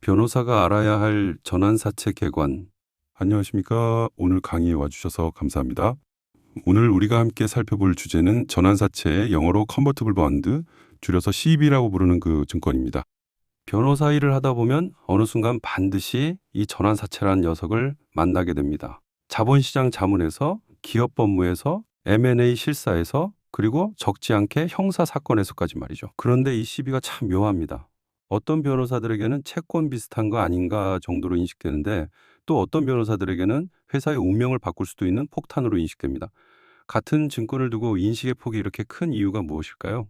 변호사가 알아야 할 전환사채 개관. 안녕하십니까. 오늘 강의에 와주셔서 감사합니다. 오늘 우리가 함께 살펴볼 주제는 전환사채의 영어로 컨버티블 bon드, 줄여서 CB라고 부르는 그 증권입니다. 변호사 일을 하다 보면 어느 순간 반드시 이 전환사채라는 녀석을 만나게 됩니다. 자본시장 자문에서, 기업 법무에서, M&A 실사에서, 그리고 적지 않게 형사사건에서까지 말이죠. 그런데 이 CB가 참 묘합니다. 어떤 변호사들에게는 채권 비슷한 거 아닌가 정도로 인식되는데, 또 어떤 변호사들에게는 회사의 운명을 바꿀 수도 있는 폭탄으로 인식됩니다. 같은 증권을 두고 인식의 폭이 이렇게 큰 이유가 무엇일까요?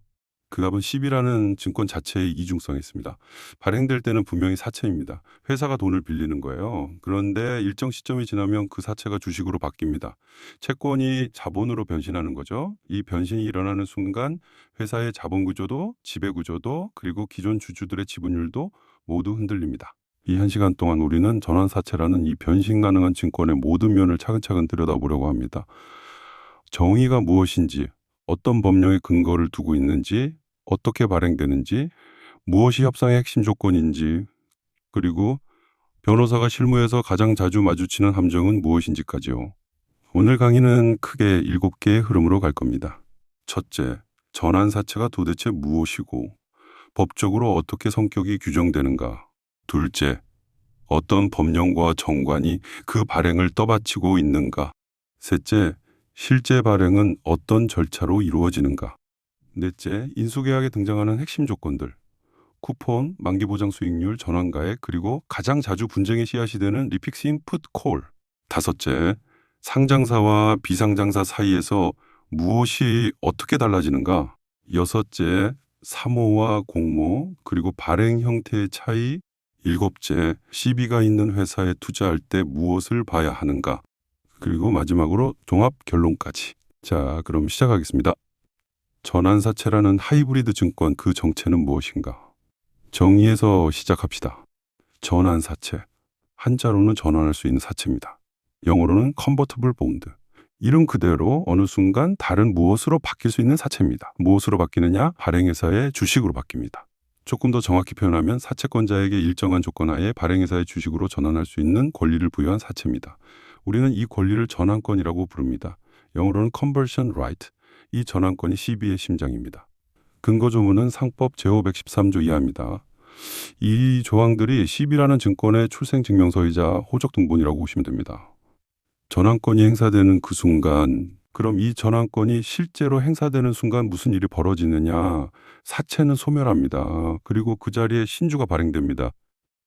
그 답은 CB라는 증권 자체의 이중성이 있습니다. 발행될 때는 분명히 사채입니다. 회사가 돈을 빌리는 거예요. 그런데 일정 시점이 지나면 그 사채가 주식으로 바뀝니다. 채권이 자본으로 변신하는 거죠. 이 변신이 일어나는 순간 회사의 자본 구조도, 지배 구조도, 그리고 기존 주주들의 지분율도 모두 흔들립니다. 이 한 시간 동안 우리는 전환사채라는 이 변신 가능한 증권의 모든 면을 차근차근 들여다보려고 합니다. 정의가 무엇인지, 어떤 법령의 근거를 두고 있는지, 어떻게 발행되는지, 무엇이 협상의 핵심 조건인지, 그리고 변호사가 실무에서 가장 자주 마주치는 함정은 무엇인지까지요. 오늘 강의는 크게 7개의 흐름으로 갈 겁니다. 첫째, 전환사채가 도대체 무엇이고 법적으로 어떻게 성격이 규정되는가. 둘째, 어떤 법령과 정관이 그 발행을 떠받치고 있는가. 셋째, 실제 발행은 어떤 절차로 이루어지는가. 넷째, 인수계약에 등장하는 핵심 조건들. 쿠폰, 만기보장 수익률, 전환가액, 그리고 가장 자주 분쟁의 씨앗이 되는 리픽싱 풋 콜. 다섯째, 상장사와 비상장사 사이에서 무엇이 어떻게 달라지는가. 여섯째, 사모와 공모, 그리고 발행 형태의 차이. 일곱째, CB가 있는 회사에 투자할 때 무엇을 봐야 하는가. 그리고 마지막으로 종합 결론까지. 자, 그럼 시작하겠습니다. 전환사채라는 하이브리드 증권 그 정체는 무엇인가? 정의에서 시작합시다. 전환사채. 한자로는 전환할 수 있는 사채입니다. 영어로는 convertible bond. 이름 그대로 어느 순간 다른 무엇으로 바뀔 수 있는 사채입니다. 무엇으로 바뀌느냐? 발행회사의 주식으로 바뀝니다. 조금 더 정확히 표현하면 사채권자에게 일정한 조건 하에 발행회사의 주식으로 전환할 수 있는 권리를 부여한 사채입니다. 우리는 이 권리를 전환권이라고 부릅니다. 영어로는 conversion right. 이 전환권이 CB의 심장입니다. 근거 조문은 상법 제513조 이하입니다. 이 조항들이 CB라는 증권의 출생증명서이자 호적등본이라고 보시면 됩니다. 전환권이 행사되는 그 순간, 그럼 이 전환권이 실제로 행사되는 순간 무슨 일이 벌어지느냐? 사채는 소멸합니다. 그리고 그 자리에 신주가 발행됩니다.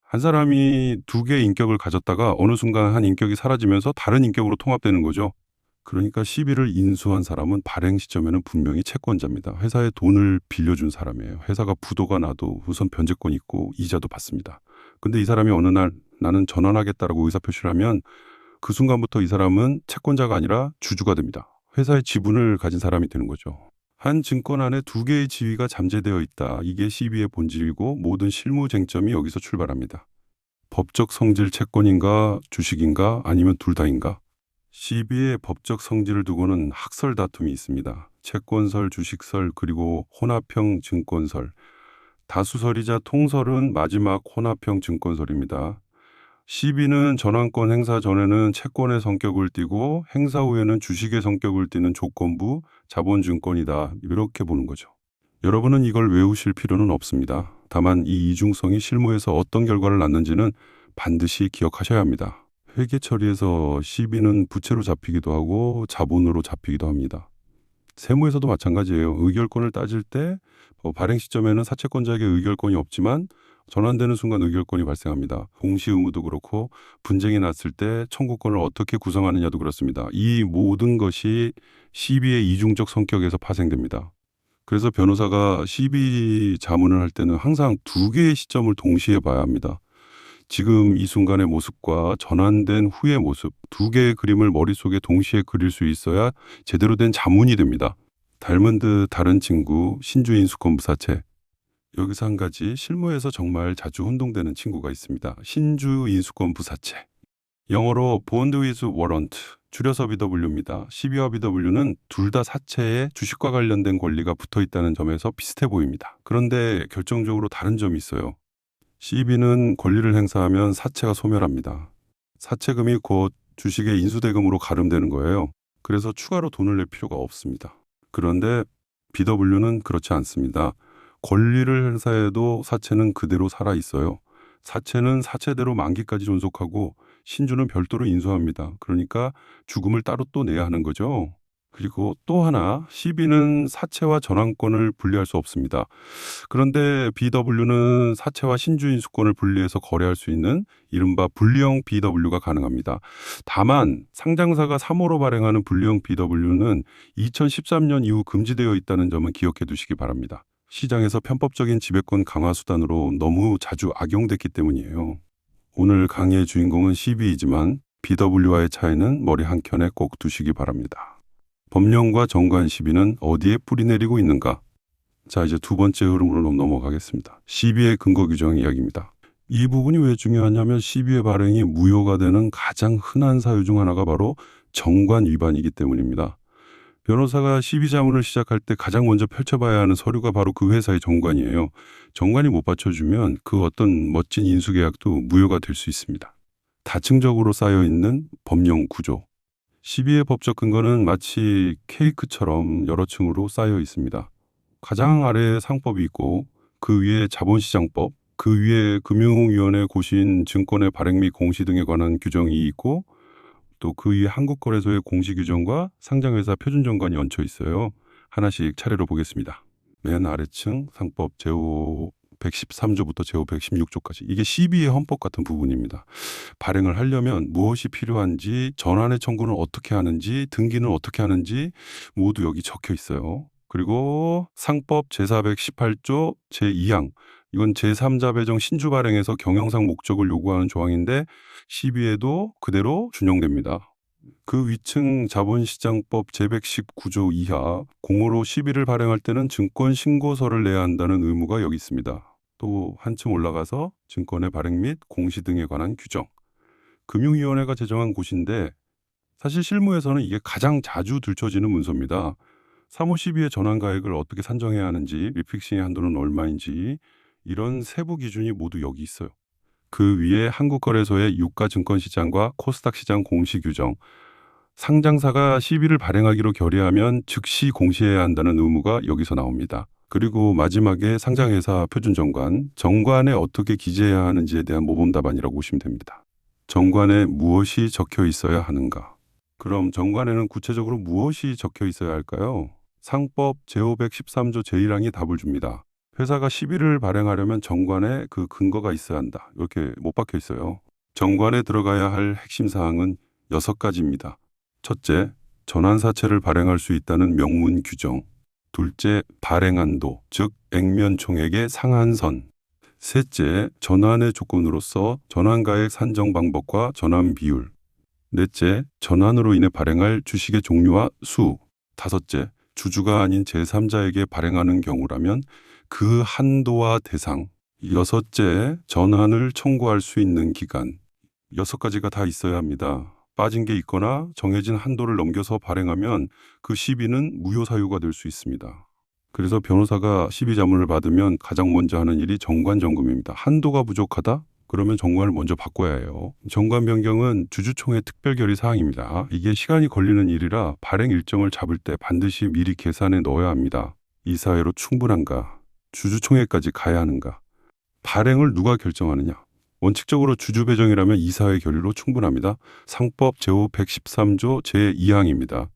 한 사람이 두 개의 인격을 가졌다가 어느 순간 한 인격이 사라지면서 다른 인격으로 통합되는 거죠. 그러니까 CB를 인수한 사람은 발행 시점에는 분명히 채권자입니다. 회사에 돈을 빌려준 사람이에요. 회사가 부도가 나도 우선 변제권이 있고 이자도 받습니다. 근데 이 사람이 어느 날 나는 전환하겠다라고 의사표시를 하면 그 순간부터 이 사람은 채권자가 아니라 주주가 됩니다. 회사의 지분을 가진 사람이 되는 거죠. 한 증권 안에 두 개의 지위가 잠재되어 있다. 이게 CB의 본질이고 모든 실무 쟁점이 여기서 출발합니다. 법적 성질 채권인가 주식인가 아니면 둘 다인가? CB의 법적 성질을 두고는 학설 다툼이 있습니다. 채권설, 주식설, 그리고 혼합형 증권설. 다수설이자 통설은 마지막 혼합형 증권설입니다. CB는 전환권 행사 전에는 채권의 성격을 띠고 행사 후에는 주식의 성격을 띠는 조건부 자본증권이다. 이렇게 보는 거죠. 여러분은 이걸 외우실 필요는 없습니다. 다만 이 이중성이 실무에서 어떤 결과를 낳는지는 반드시 기억하셔야 합니다. 회계 처리에서 CB는 부채로 잡히기도 하고 자본으로 잡히기도 합니다. 세무에서도 마찬가지예요. 의결권을 따질 때 발행 시점에는 사채권자에게 의결권이 없지만 전환되는 순간 의결권이 발생합니다. 공시 의무도 그렇고 분쟁이 났을 때 청구권을 어떻게 구성하느냐도 그렇습니다. 이 모든 것이 CB의 이중적 성격에서 파생됩니다. 그래서 변호사가 CB 자문을 할 때는 항상 두 개의 시점을 동시에 봐야 합니다. 지금 이 순간의 모습과 전환된 후의 모습, 두 개의 그림을 머릿속에 동시에 그릴 수 있어야 제대로 된 자문이 됩니다. 닮은 듯 다른 친구, 신주인 수권부사채. 여기서 한 가지 실무에서 정말 자주 혼동되는 친구가 있습니다. 신주 인수권 부사채. 영어로 Bond with Warrant, 줄여서 BW입니다. CB와 BW는 둘 다 사채에 주식과 관련된 권리가 붙어 있다는 점에서 비슷해 보입니다. 그런데 결정적으로 다른 점이 있어요. CB는 권리를 행사하면 사채가 소멸합니다. 사채금이 곧 주식의 인수대금으로 가름되는 거예요. 그래서 추가로 돈을 낼 필요가 없습니다. 그런데 BW는 그렇지 않습니다. 권리를 행사해도 사채는 그대로 살아 있어요. 사채는 사채대로 만기까지 존속하고 신주는 별도로 인수합니다. 그러니까 죽음을 따로 또 내야 하는 거죠. 그리고 또 하나, CB는 사채와 전환권을 분리할 수 없습니다. 그런데 BW는 사채와 신주인수권을 분리해서 거래할 수 있는 이른바 분리형 BW가 가능합니다. 다만 상장사가 3호로 발행하는 분리형 BW는 2013년 이후 금지되어 있다는 점은 기억해 두시기 바랍니다. 시장에서 편법적인 지배권 강화 수단으로 너무 자주 악용됐기 때문이에요. 오늘 강의의 주인공은 CB이지만 BW와의 차이는 머리 한켠에 꼭 두시기 바랍니다. 법령과 정관 시비는 어디에 뿌리내리고 있는가? 자, 이제 두 번째 흐름으로 넘어가겠습니다. CB의 근거 규정 이야기입니다. 이 부분이 왜 중요하냐면 CB의 발행이 무효가 되는 가장 흔한 사유 중 하나가 바로 정관 위반이기 때문입니다. 변호사가 CB 자문을 시작할 때 가장 먼저 펼쳐봐야 하는 서류가 바로 그 회사의 정관이에요. 정관이 못 받쳐주면 그 어떤 멋진 인수계약도 무효가 될 수 있습니다. 다층적으로 쌓여있는 법령 구조. CB의 법적 근거는 마치 케이크처럼 여러 층으로 쌓여 있습니다. 가장 아래에 상법이 있고 그 위에 자본시장법, 그 위에 금융위원회 고시인 증권의 발행 및 공시 등에 관한 규정이 있고 또 그 위에 한국거래소의 공시 규정과 상장회사 표준정관이 얹혀 있어요. 하나씩 차례로 보겠습니다. 맨 아래층 상법 제호 113조부터 제호 116조까지. 이게 CB의 헌법 같은 부분입니다. 발행을 하려면 무엇이 필요한지, 전환의 청구는 어떻게 하는지, 등기는 어떻게 하는지 모두 여기 적혀 있어요. 그리고 상법 제418조 제2항. 이건 제3자 배정 신주 발행에서 경영상 목적을 요구하는 조항인데 CB에도 그대로 준용됩니다. 그 위층 자본시장법 제119조 이하 공으로 CB를 발행할 때는 증권신고서를 내야 한다는 의무가 여기 있습니다. 또 한층 올라가서 증권의 발행 및 공시 등에 관한 규정. 금융위원회가 제정한 곳인데 사실 실무에서는 이게 가장 자주 들춰지는 문서입니다. 3호 CB의 전환가액을 어떻게 산정해야 하는지, 리픽싱의 한도는 얼마인지 이런 세부 기준이 모두 여기 있어요. 그 위에 한국거래소의 유가증권시장과 코스닥시장 공시 규정, 상장사가 CB를 발행하기로 결의하면 즉시 공시해야 한다는 의무가 여기서 나옵니다. 그리고 마지막에 상장회사 표준정관, 정관에 어떻게 기재해야 하는지에 대한 모범답안이라고 보시면 됩니다. 정관에 무엇이 적혀 있어야 하는가? 그럼 정관에는 구체적으로 무엇이 적혀 있어야 할까요? 상법 제513조 제1항이 답을 줍니다. 회사가 CB를 발행하려면 정관에 그 근거가 있어야 한다. 이렇게 못 박혀 있어요. 정관에 들어가야 할 핵심 사항은 6가지입니다. 첫째, 전환사채를 발행할 수 있다는 명문 규정. 둘째, 발행한도, 즉 액면총액의 상한선. 셋째, 전환의 조건으로서 전환가액 산정 방법과 전환 비율. 넷째, 전환으로 인해 발행할 주식의 종류와 수. 다섯째, 주주가 아닌 제3자에게 발행하는 경우라면 그 한도와 대상. 여섯째, 전환을 청구할 수 있는 기간. 6가지가 다 있어야 합니다. 빠진 게 있거나 정해진 한도를 넘겨서 발행하면 그 CB는 무효 사유가 될 수 있습니다. 그래서 변호사가 CB 자문을 받으면 가장 먼저 하는 일이 정관 점검입니다. 한도가 부족하다? 그러면 정관을 먼저 바꿔야 해요. 정관 변경은 주주총회 특별 결의 사항입니다. 이게 시간이 걸리는 일이라 발행 일정을 잡을 때 반드시 미리 계산해 넣어야 합니다. 이사회로 충분한가? 주주총회까지 가야 하는가? 발행을 누가 결정하느냐? 원칙적으로 주주 배정이라면 이사회 결의로 충분합니다. 상법 제5 113조 제2항입니다.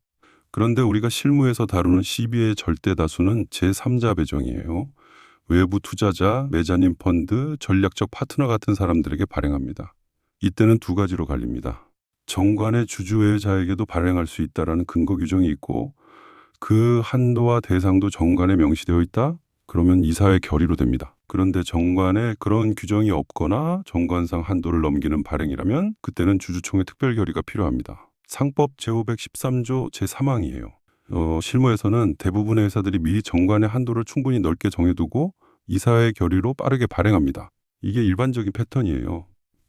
그런데 우리가 실무에서 다루는 CB의 절대 다수는 제3자 배정이에요. 외부 투자자, 매자님 펀드, 전략적 파트너 같은 사람들에게 발행합니다. 이때는 2가지로 갈립니다. 정관의 주주 외의 자에게도 발행할 수 있다는 근거 규정이 있고 그 한도와 대상도 정관에 명시되어 있다? 그러면 이사회 결의로 됩니다. 그런데 정관에 그런 규정이 없거나 정관상 한도를 넘기는 발행이라면 그때는 주주총회 특별 결의가 필요합니다. 상법 제513조 제3항이에요. 실무에서는 대부분의 회사들이 미리 정관의 한도를 충분히 넓게 정해두고 이사회 결의로 빠르게 발행합니다. 이게 일반적인 패턴이에요.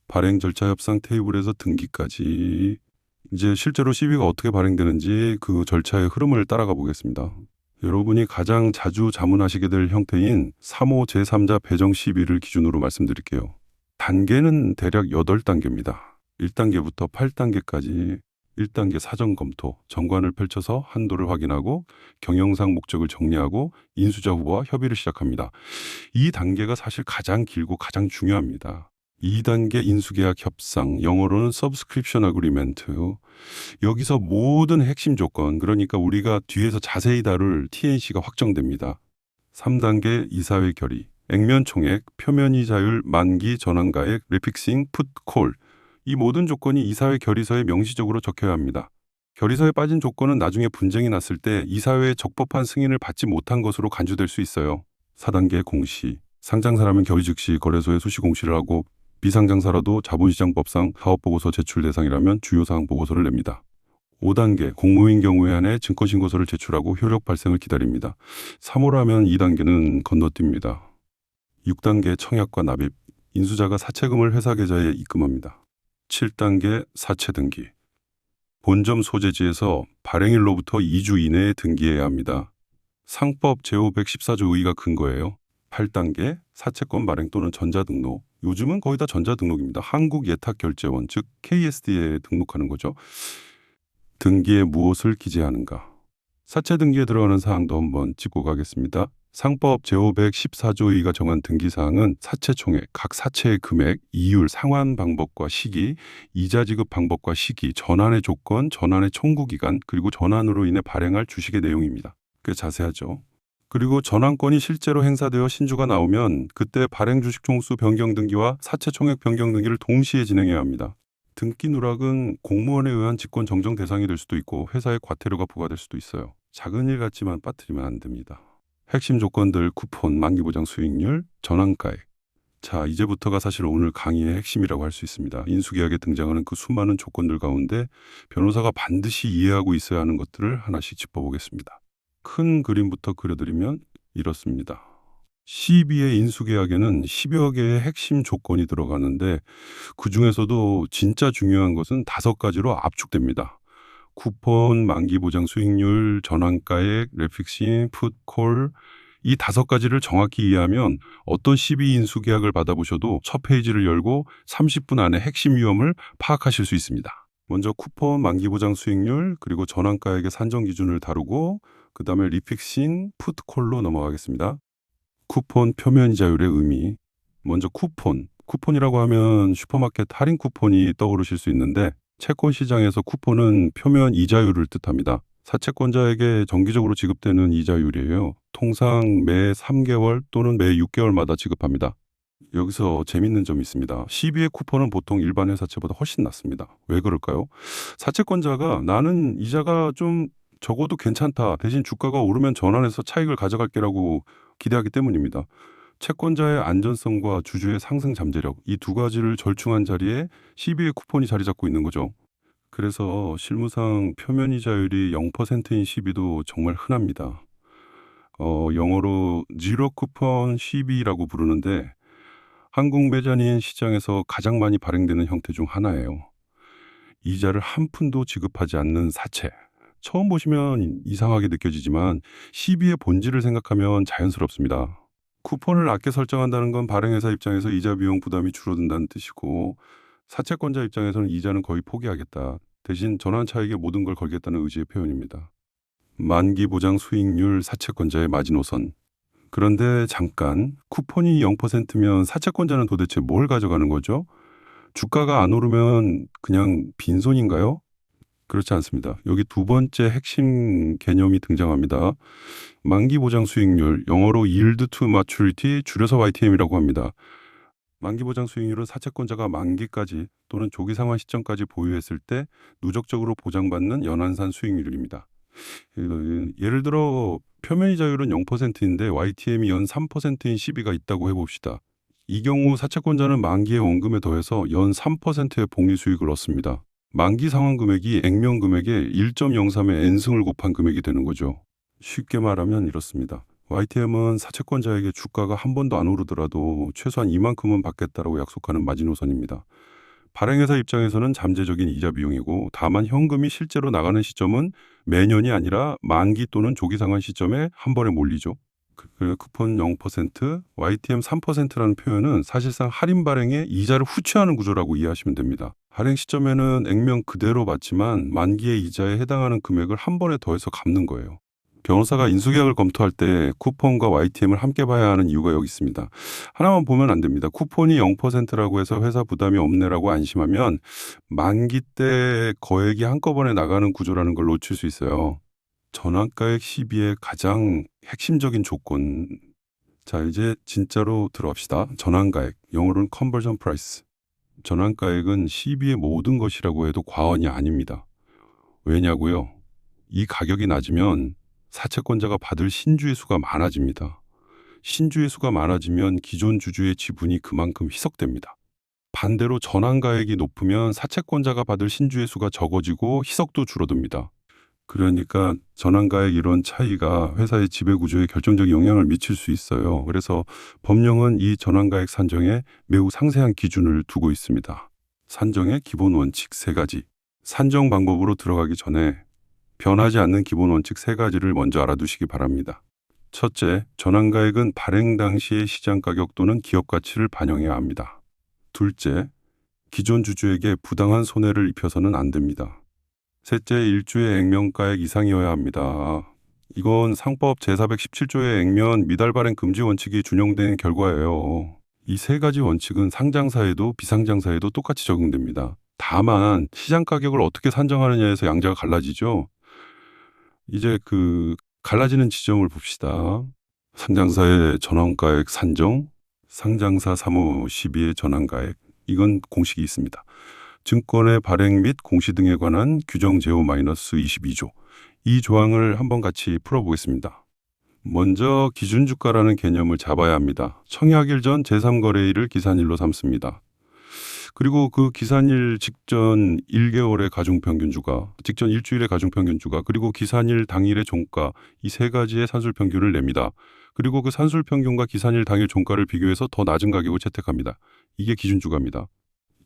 발행 절차 협상 테이블에서 등기까지. 이제 실제로 CB가 어떻게 발행되는지 그 절차의 흐름을 따라가 보겠습니다. 여러분이 가장 자주 자문하시게 될 형태인 3호 제3자 배정 시비를 기준으로 말씀드릴게요. 단계는 대략 8단계입니다. 1단계부터 8단계까지 1단계 사전 검토, 정관을 펼쳐서 한도를 확인하고 경영상 목적을 정리하고 인수자 후보와 협의를 시작합니다. 이 단계가 사실 가장 길고 가장 중요합니다. 2단계 인수계약 협상, 영어로는 Subscription Agreement. 여기서 모든 핵심 조건, 그러니까 우리가 뒤에서 자세히 다룰 T&C가 확정됩니다. 3단계 이사회 결의, 액면 총액, 표면 이자율, 만기 전환가액, 리픽싱, 풋콜. 이 모든 조건이 이사회 결의서에 명시적으로 적혀야 합니다. 결의서에 빠진 조건은 나중에 분쟁이 났을 때 이사회의 적법한 승인을 받지 못한 것으로 간주될 수 있어요. 4단계 공시, 상장사라면 결의 즉시 거래소에 수시 공시를 하고 비상장사라도 자본시장법상 사업보고서 제출 대상이라면 주요사항 보고서를 냅니다. 5단계 공모인 경우에 한해 증권신고서를 제출하고 효력 발생을 기다립니다. 3호라면 2단계는 건너뜁니다. 6단계 청약과 납입, 인수자가 사채금을 회사 계좌에 입금합니다. 7단계 사채 등기, 본점 소재지에서 발행일로부터 2주 이내에 등기해야 합니다. 상법 제514조 의의가 근거예요. 8단계 사채권 발행 또는 전자등록, 요즘은 거의 다 전자등록입니다. 한국예탁결제원, 즉 KSD에 등록하는 거죠. 등기에 무엇을 기재하는가. 사채 등기에 들어가는 사항도 한번 짚고 가겠습니다. 상법 제514조 의의가 정한 등기사항은 사채 총액, 각 사채의 금액, 이율, 상환 방법과 시기, 이자 지급 방법과 시기, 전환의 조건, 전환의 청구기간, 그리고 전환으로 인해 발행할 주식의 내용입니다. 꽤 자세하죠. 그리고 전환권이 실제로 행사되어 신주가 나오면 그때 발행 주식 총수 변경 등기와 사채 총액 변경 등기를 동시에 진행해야 합니다. 등기 누락은 공무원에 의한 직권 정정 대상이 될 수도 있고 회사에 과태료가 부과될 수도 있어요. 작은 일 같지만 빠뜨리면 안 됩니다. 핵심 조건들, 쿠폰, 만기보장 수익률, 전환가액. 자, 이제부터가 사실 오늘 강의의 핵심이라고 할 수 있습니다. 인수계약에 등장하는 그 수많은 조건들 가운데 변호사가 반드시 이해하고 있어야 하는 것들을 하나씩 짚어보겠습니다. 큰 그림부터 그려드리면 이렇습니다. CB의 인수계약에는 10여 개의 핵심 조건이 들어가는데 그 중에서도 진짜 중요한 것은 5가지로 압축됩니다. 쿠폰, 만기보장 수익률, 전환가액, 레픽싱, 풋콜, 이 5가지를 정확히 이해하면 어떤 CB 인수계약을 받아보셔도 첫 페이지를 열고 30분 안에 핵심 위험을 파악하실 수 있습니다. 먼저 쿠폰, 만기보장 수익률, 그리고 전환가액의 산정 기준을 다루고 그 다음에 리픽싱, 풋콜로 넘어가겠습니다. 쿠폰 표면 이자율의 의미. 먼저 쿠폰이라고 하면 슈퍼마켓 할인 쿠폰이 떠오르실 수 있는데 채권 시장에서 쿠폰은 표면 이자율을 뜻합니다. 사채권자에게 정기적으로 지급되는 이자율이에요. 통상 매 3개월 또는 매 6개월마다 지급합니다. 여기서 재밌는 점이 있습니다. CB의 쿠폰은 보통 일반 회사채보다 훨씬 낮습니다. 왜 그럴까요? 사채권자가 나는 이자가 좀 적어도 괜찮다. 대신 주가가 오르면 전환해서 차익을 가져갈게라고 기대하기 때문입니다. 채권자의 안전성과 주주의 상승 잠재력, 이 2가지를 절충한 자리에 CB의 쿠폰이 자리 잡고 있는 거죠. 그래서 실무상 표면 이자율이 0%인 CB도 정말 흔합니다. 영어로 Zero Coupon CB라고 부르는데 한국 매장인 시장에서 가장 많이 발행되는 형태 중 하나예요. 이자를 한 푼도 지급하지 않는 사채. 처음 보시면 이상하게 느껴지지만 CB의 본질을 생각하면 자연스럽습니다. 쿠폰을 낮게 설정한다는 건 발행회사 입장에서 이자 비용 부담이 줄어든다는 뜻이고 사채권자 입장에서는 이자는 거의 포기하겠다. 대신 전환 차익에 모든 걸 걸겠다는 의지의 표현입니다. 만기 보장 수익률 사채권자의 마지노선. 그런데 잠깐, 쿠폰이 0%면 사채권자는 도대체 뭘 가져가는 거죠? 주가가 안 오르면 그냥 빈손인가요? 그렇지 않습니다. 여기 2번째 핵심 개념이 등장합니다. 만기 보장 수익률, 영어로 Yield to Maturity, 줄여서 YTM이라고 합니다. 만기 보장 수익률은 사채권자가 만기까지 또는 조기 상환 시점까지 보유했을 때 누적적으로 보장받는 연한산 수익률입니다. 예를 들어 표면 이자율은 0%인데 YTM이 연 3%인 CB가 있다고 해봅시다. 이 경우 사채권자는 만기의 원금에 더해서 연 3%의 복리 수익을 얻습니다. 만기 상환 금액이 액면 금액의 1.03의 N승을 곱한 금액이 되는 거죠. 쉽게 말하면 이렇습니다. YTM은 사채권자에게 주가가 한 번도 안 오르더라도 최소한 이만큼은 받겠다라고 약속하는 마지노선입니다. 발행회사 입장에서는 잠재적인 이자 비용이고 다만 현금이 실제로 나가는 시점은 매년이 아니라 만기 또는 조기 상환 시점에 한 번에 몰리죠. 쿠폰 0%, YTM 3%라는 표현은 사실상 할인 발행에 이자를 후취하는 구조라고 이해하시면 됩니다. 발행 시점에는 액면 그대로 받지만 만기의 이자에 해당하는 금액을 한 번에 더해서 갚는 거예요. 변호사가 인수계약을 검토할 때 쿠폰과 YTM을 함께 봐야 하는 이유가 여기 있습니다. 하나만 보면 안 됩니다. 쿠폰이 0%라고 해서 회사 부담이 없네라고 안심하면 만기 때 거액이 한꺼번에 나가는 구조라는 걸 놓칠 수 있어요. 전환가액 시비의 가장 핵심적인 조건. 자, 이제 진짜로 들어갑시다. 전환가액, 영어로는 conversion price. 전환가액은 시비의 모든 것이라고 해도 과언이 아닙니다. 왜냐고요? 이 가격이 낮으면 사채권자가 받을 신주의 수가 많아집니다. 신주의 수가 많아지면 기존 주주의 지분이 그만큼 희석됩니다. 반대로 전환가액이 높으면 사채권자가 받을 신주의 수가 적어지고 희석도 줄어듭니다. 그러니까 전환가액 이런 차이가 회사의 지배구조에 결정적인 영향을 미칠 수 있어요. 그래서 법령은 이 전환가액 산정에 매우 상세한 기준을 두고 있습니다. 산정의 기본 원칙 3가지. 산정 방법으로 들어가기 전에 변하지 않는 기본 원칙 3가지를 먼저 알아두시기 바랍니다. 첫째, 전환가액은 발행 당시의 시장가격 또는 기업가치를 반영해야 합니다. 둘째, 기존 주주에게 부당한 손해를 입혀서는 안 됩니다. 셋째, 일주의 액면가액 이상이어야 합니다. 이건 상법 제417조의 액면 미달 발행 금지 원칙이 준용된 결과예요. 이 3가지 원칙은 상장사에도 비상장사에도 똑같이 적용됩니다. 다만 시장 가격을 어떻게 산정하느냐에서 양자가 갈라지죠. 이제 갈라지는 지점을 봅시다. 상장사의 전환가액 산정, 상장사 3호 12의 전환가액. 이건 공식이 있습니다. 증권의 발행 및 공시 등에 관한 규정 제호-22조. 이 조항을 한번 같이 풀어보겠습니다. 먼저 기준주가라는 개념을 잡아야 합니다. 청약일 전 제3거래일을 기산일로 삼습니다. 그리고 그 기산일 직전 1개월의 가중평균주가, 직전 일주일의 가중평균주가, 그리고 기산일 당일의 종가, 이 3가지의 산술평균을 냅니다. 그리고 그 산술평균과 기산일 당일 종가를 비교해서 더 낮은 가격을 채택합니다. 이게 기준주가입니다.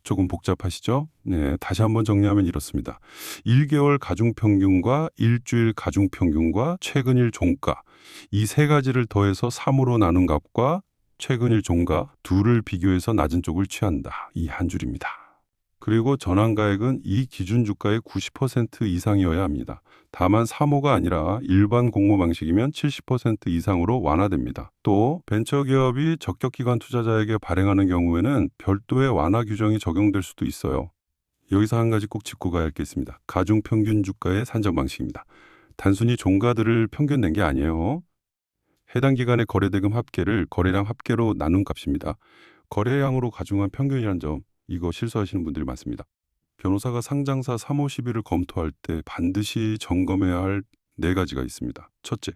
조금 복잡하시죠? 네, 다시 한번 정리하면 이렇습니다. 1개월 가중평균과 일주일 가중평균과 최근일 종가, 이 3가지를 더해서 3으로 나눈 값과 최근일 종가 둘을 비교해서 낮은 쪽을 취한다. 이 한 줄입니다. 그리고 전환가액은 이 기준주가의 90% 이상이어야 합니다. 다만 3호가 아니라 일반 공모 방식이면 70% 이상으로 완화됩니다. 또 벤처기업이 적격기관 투자자에게 발행하는 경우에는 별도의 완화 규정이 적용될 수도 있어요. 여기서 한 가지 꼭 짚고 가야 할 게 있습니다. 가중평균주가의 산정 방식입니다. 단순히 종가들을 평균 낸 게 아니에요. 해당 기간의 거래대금 합계를 거래량 합계로 나눈 값입니다. 거래량으로 가중한 평균이란 점, 이거 실수하시는 분들이 많습니다. 변호사가 상장사 3호 10일을 검토할 때 반드시 점검해야 할 4가지가 있습니다. 첫째,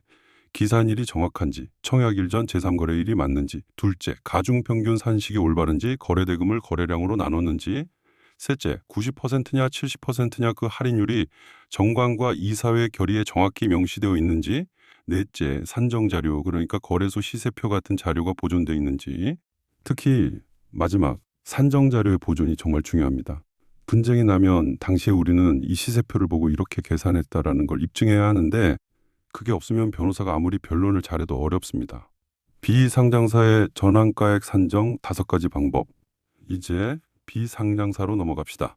기산일이 정확한지, 청약일 전 제3거래일이 맞는지. 둘째, 가중평균 산식이 올바른지, 거래대금을 거래량으로 나눴는지. 셋째, 90%냐 70%냐 그 할인율이 정관과 이사회 결의에 정확히 명시되어 있는지. 넷째, 산정자료, 그러니까 거래소 시세표 같은 자료가 보존되어 있는지. 특히 마지막, 산정자료의 보존이 정말 중요합니다. 분쟁이 나면 당시에 우리는 이 시세표를 보고 이렇게 계산했다라는 걸 입증해야 하는데 그게 없으면 변호사가 아무리 변론을 잘해도 어렵습니다. 비상장사의 전환가액 산정 5가지 방법. 이제 비상장사로 넘어갑시다.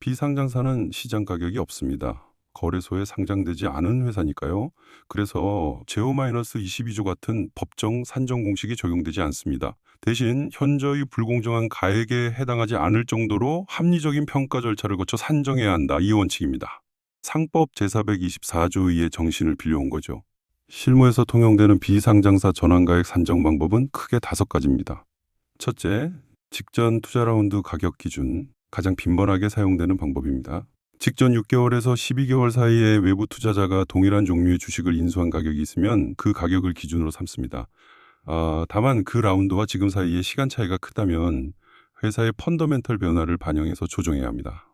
비상장사는 시장 가격이 없습니다. 거래소에 상장되지 않은 회사니까요. 그래서 제호-22조 같은 법정 산정 공식이 적용되지 않습니다. 대신 현저히 불공정한 가액에 해당하지 않을 정도로 합리적인 평가 절차를 거쳐 산정해야 한다. 이 원칙입니다. 상법 제424조의 정신을 빌려온 거죠. 실무에서 통용되는 비상장사 전환가액 산정 방법은 크게 5가지입니다. 첫째, 직전 투자 라운드 가격 기준, 가장 빈번하게 사용되는 방법입니다. 직전 6개월에서 12개월 사이에 외부 투자자가 동일한 종류의 주식을 인수한 가격이 있으면 그 가격을 기준으로 삼습니다. 다만 그 라운드와 지금 사이에 시간 차이가 크다면 회사의 펀더멘털 변화를 반영해서 조정해야 합니다.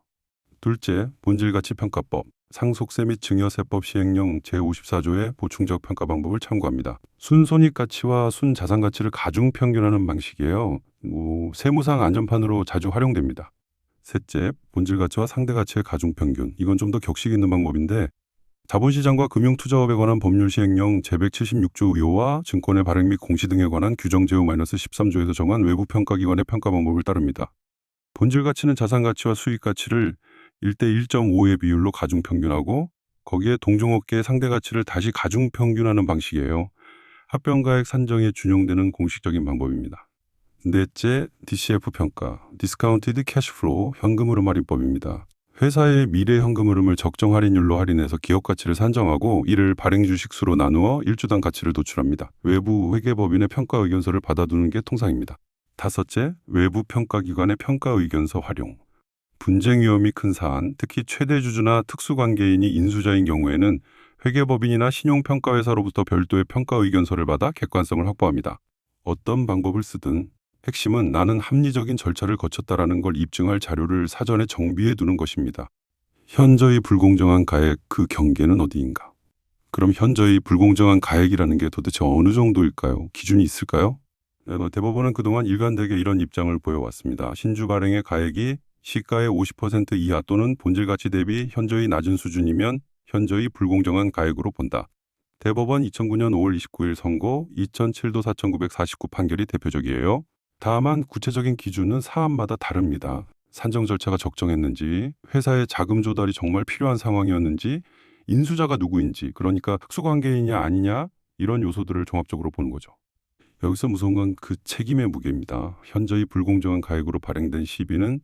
둘째, 본질가치평가법, 상속세 및 증여세법 시행령 제54조의 보충적 평가 방법을 참고합니다. 순손익가치와 순자산가치를 가중평균하는 방식이에요. 세무상 안전판으로 자주 활용됩니다. 셋째, 본질 가치와 상대 가치의 가중 평균. 이건 좀 더 격식 있는 방법인데 자본시장과 금융투자업에 관한 법률 시행령 제176조 의호와 증권의 발행 및 공시 등에 관한 규정 제5-13조에서 정한 외부 평가기관의 평가 방법을 따릅니다. 본질 가치는 자산 가치와 수익 가치를 1대 1.5의 비율로 가중 평균하고 거기에 동종업계의 상대 가치를 다시 가중 평균하는 방식이에요. 합병가액 산정에 준용되는 공식적인 방법입니다. 넷째, DCF 평가, Discounted Cash Flow, 현금 흐름 할인법입니다. 회사의 미래 현금 흐름을 적정 할인율로 할인해서 기업 가치를 산정하고 이를 발행 주식수로 나누어 일주당 가치를 도출합니다. 외부 회계법인의 평가 의견서를 받아두는 게 통상입니다. 다섯째, 외부 평가기관의 평가 의견서 활용. 분쟁 위험이 큰 사안, 특히 최대 주주나 특수관계인이 인수자인 경우에는 회계법인이나 신용평가회사로부터 별도의 평가 의견서를 받아 객관성을 확보합니다. 어떤 방법을 쓰든 핵심은 나는 합리적인 절차를 거쳤다라는 걸 입증할 자료를 사전에 정비해 두는 것입니다. 현저히 불공정한 가액, 그 경계는 어디인가? 그럼 현저히 불공정한 가액이라는 게 도대체 어느 정도일까요? 기준이 있을까요? 대법원은 그동안 일관되게 이런 입장을 보여왔습니다. 신주 발행의 가액이 시가의 50% 이하 또는 본질 가치 대비 현저히 낮은 수준이면 현저히 불공정한 가액으로 본다. 대법원 2009년 5월 29일 선고 2007도 4949 판결이 대표적이에요. 다만 구체적인 기준은 사안마다 다릅니다. 산정 절차가 적정했는지, 회사의 자금 조달이 정말 필요한 상황이었는지, 인수자가 누구인지, 그러니까 특수관계인이냐 아니냐 이런 요소들을 종합적으로 보는 거죠. 여기서 무서운 건 그 책임의 무게입니다. 현저히 불공정한 가액으로 발행된 시비는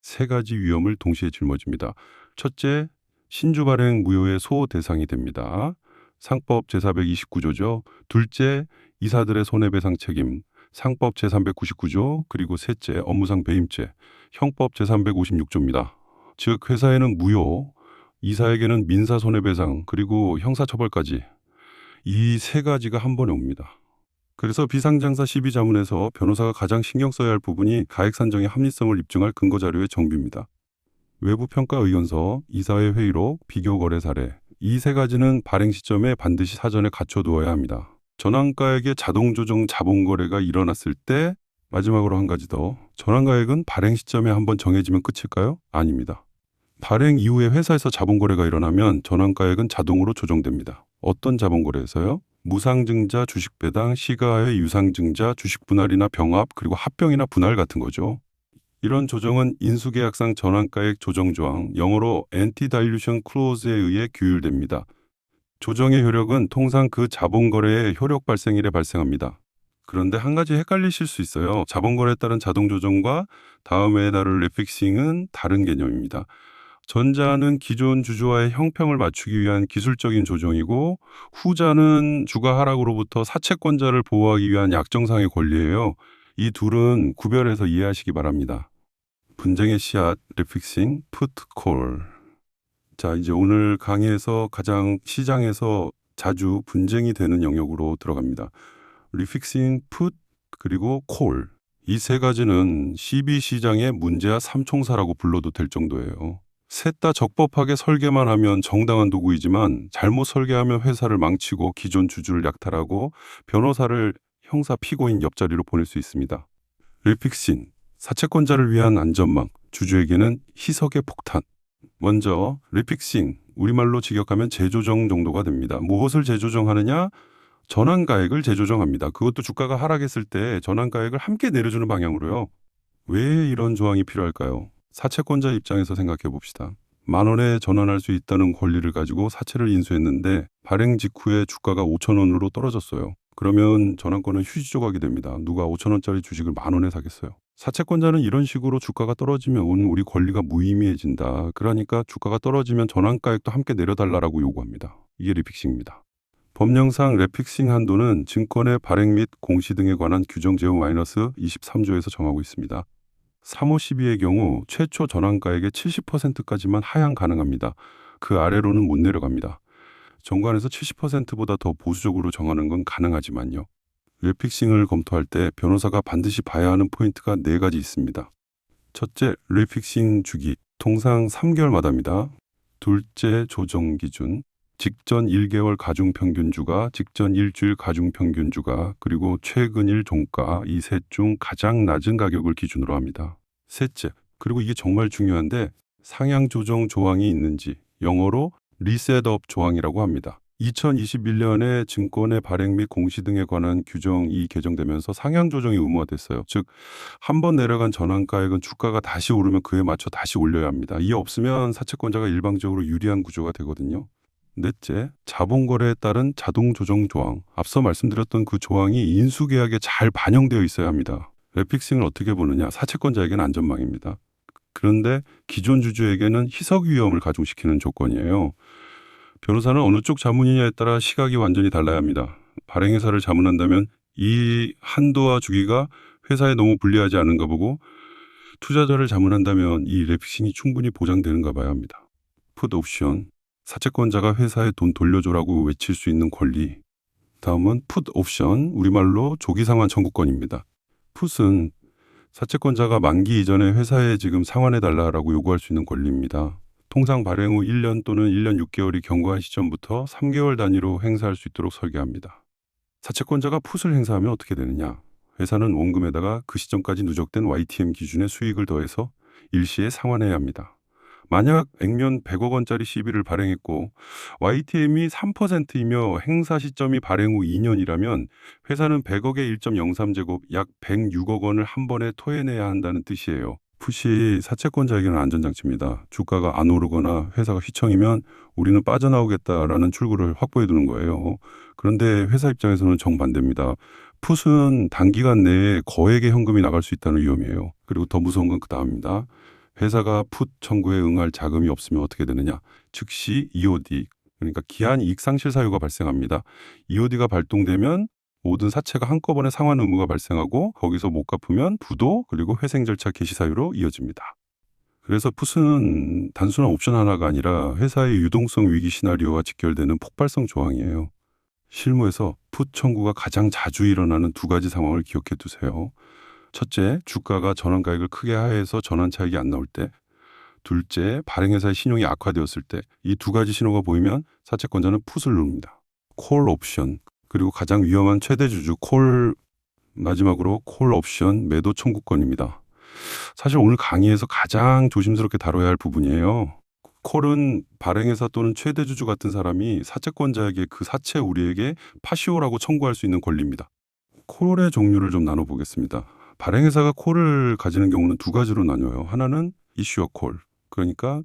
세 가지 위험을 동시에 짊어집니다. 첫째, 신주 발행 무효의 소호 대상이 됩니다. 상법 제429조죠. 둘째, 이사들의 손해배상 책임. 상법 제399조, 그리고 셋째, 업무상 배임죄, 형법 제356조입니다. 즉 회사에는 무효, 이사에게는 민사손해배상, 그리고 형사처벌까지 이 세 가지가 한 번에 옵니다. 그래서 비상장사 시비자문에서 변호사가 가장 신경 써야 할 부분이 가액 산정의 합리성을 입증할 근거 자료의 정비입니다. 외부 평가 의견서, 이사회 회의록, 비교 거래 사례, 이 세 가지는 발행 시점에 반드시 사전에 갖춰두어야 합니다. 전환가액의 자동 조정 자본 거래가 일어났을 때 마지막으로 한 가지 더. 전환가액은 발행 시점에 한번 정해지면 끝일까요? 아닙니다. 발행 이후에 회사에서 자본 거래가 일어나면 전환가액은 자동으로 조정됩니다. 어떤 자본 거래에서요? 무상증자, 주식 배당, 시가의 유상증자, 주식 분할이나 병합, 그리고 합병이나 분할 같은 거죠. 이런 조정은 인수계약상 전환가액 조정 조항, 영어로 Anti-Dilution Clause에 의해 규율됩니다. 조정의 효력은 통상 그 자본거래의 효력 발생일에 발생합니다. 그런데 한 가지 헷갈리실 수 있어요. 자본거래에 따른 자동 조정과 다음에 다룰 리픽싱은 다른 개념입니다. 전자는 기존 주주와의 형평을 맞추기 위한 기술적인 조정이고 후자는 주가 하락으로부터 사채권자를 보호하기 위한 약정상의 권리예요. 이 둘은 구별해서 이해하시기 바랍니다. 분쟁의 씨앗, 리픽싱, 풋, 콜. 자, 이제 오늘 강의에서 가장 시장에서 자주 분쟁이 되는 영역으로 들어갑니다. 리픽싱, 풋, 그리고 콜. 이 세 가지는 CB 시장의 문제와 삼총사라고 불러도 될 정도예요. 셋 다 적법하게 설계만 하면 정당한 도구이지만 잘못 설계하면 회사를 망치고 기존 주주를 약탈하고 변호사를 형사 피고인 옆자리로 보낼 수 있습니다. 리픽싱, 사채권자를 위한 안전망, 주주에게는 희석의 폭탄. 먼저 리픽싱, 우리말로 직역하면 재조정 정도가 됩니다. 무엇을 재조정하느냐? 전환가액을 재조정합니다. 그것도 주가가 하락했을 때 전환가액을 함께 내려주는 방향으로요. 왜 이런 조항이 필요할까요? 사채권자 입장에서 생각해 봅시다. 10,000원에 전환할 수 있다는 권리를 가지고 사채를 인수했는데 발행 직후에 주가가 5,000원으로 떨어졌어요. 그러면 전환권은 휴지 조각이 됩니다. 누가 5,000원짜리 주식을 10,000원에 사겠어요? 사채권자는 이런 식으로 주가가 떨어지면 우리 권리가 무의미해진다. 그러니까 주가가 떨어지면 전환가액도 함께 내려달라고 요구합니다. 이게 리픽싱입니다. 법령상 리픽싱 한도는 증권의 발행 및 공시 등에 관한 규정 제5-23조에서 정하고 있습니다. 3호 12의 경우 최초 전환가액의 70%까지만 하향 가능합니다. 그 아래로는 못 내려갑니다. 정관에서 70%보다 더 보수적으로 정하는 건 가능하지만요. 리픽싱을 검토할 때 변호사가 반드시 봐야 하는 포인트가 4가지 있습니다. 첫째, 리픽싱 주기. 통상 3개월마다입니다. 둘째, 조정 기준. 직전 1개월 가중평균주가, 직전 일주일 가중평균주가, 그리고 최근일 종가 이 셋 중 가장 낮은 가격을 기준으로 합니다. 셋째, 그리고 이게 정말 중요한데 상향 조정 조항이 있는지 영어로 리셋업 조항이라고 합니다. 2021년에 증권의 발행 및 공시 등에 관한 규정이 개정되면서 상향 조정이 의무화됐어요. 즉, 한 번 내려간 전환가액은 주가가 다시 오르면 그에 맞춰 다시 올려야 합니다. 이게 없으면 사채권자가 일방적으로 유리한 구조가 되거든요. 넷째, 자본거래에 따른 자동 조정 조항. 앞서 말씀드렸던 그 조항이 인수계약에 잘 반영되어 있어야 합니다. 랩픽싱을 어떻게 보느냐? 사채권자에게는 안전망입니다. 그런데 기존 주주에게는 희석 위험을 가중시키는 조건이에요. 변호사는 어느 쪽 자문이냐에 따라 시각이 완전히 달라야 합니다. 발행회사를 자문한다면 이 한도와 주기가 회사에 너무 불리하지 않은가 보고, 투자자를 자문한다면 이 랩픽싱이 충분히 보장되는가 봐야 합니다. 풋 옵션, 사채권자가 회사에 돈 돌려줘라고 외칠 수 있는 권리. 다음은 풋 옵션, 우리말로 조기상환 청구권입니다. 풋은 사채권자가 만기 이전에 회사에 지금 상환해달라고 요구할 수 있는 권리입니다. 통상 발행 후 1년 또는 1년 6개월이 경과한 시점부터 3개월 단위로 행사할 수 있도록 설계합니다. 사채권자가 풋을 행사하면 어떻게 되느냐? 회사는 원금에다가 그 시점까지 누적된 YTM 기준의 수익을 더해서 일시에 상환해야 합니다. 만약 액면 100억 원짜리 CB를 발행했고 YTM이 3%이며 행사 시점이 발행 후 2년이라면 회사는 100억의 1.03제곱 약 106억 원을 한 번에 토해내야 한다는 뜻이에요. 풋이 사채권자에게는 안전장치입니다. 주가가 안 오르거나 회사가 휘청이면 우리는 빠져나오겠다라는 출구를 확보해 두는 거예요. 그런데 회사 입장에서는 정반대입니다. 풋은 단기간 내에 거액의 현금이 나갈 수 있다는 위험이에요. 그리고 더 무서운 건 그 다음입니다. 회사가 풋 청구에 응할 자금이 없으면 어떻게 되느냐. 즉시 EOD, 그러니까 기한 이익 상실 사유가 발생합니다. EOD가 발동되면 모든 사채가 한꺼번에 상환 의무가 발생하고 거기서 못 갚으면 부도 그리고 회생 절차 개시 사유로 이어집니다. 그래서 풋은 단순한 옵션 하나가 아니라 회사의 유동성 위기 시나리오와 직결되는 폭발성 조항이에요. 실무에서 풋 청구가 가장 자주 일어나는 두 가지 상황을 기억해 두세요. 첫째, 주가가 전환가액을 크게 하회해서 전환 차익이 안 나올 때. 둘째, 발행회사의 신용이 악화되었을 때. 이 두 가지 신호가 보이면 사채권자는 풋을 누릅니다. 콜 옵션, 그리고 가장 위험한 최대 주주 마지막으로 콜 옵션 매도 청구권입니다. 사실 오늘 강의에서 가장 조심스럽게 다뤄야 할 부분이에요. 콜은 발행회사 또는 최대 주주 같은 사람이 사채권자에게 그 사채 우리에게 파시오라고 청구할 수 있는 권리입니다. 콜의 종류를 좀 나눠보겠습니다. 발행회사가 콜을 가지는 경우는 두 가지로 나뉘어요. 하나는 이슈어 콜, 그러니까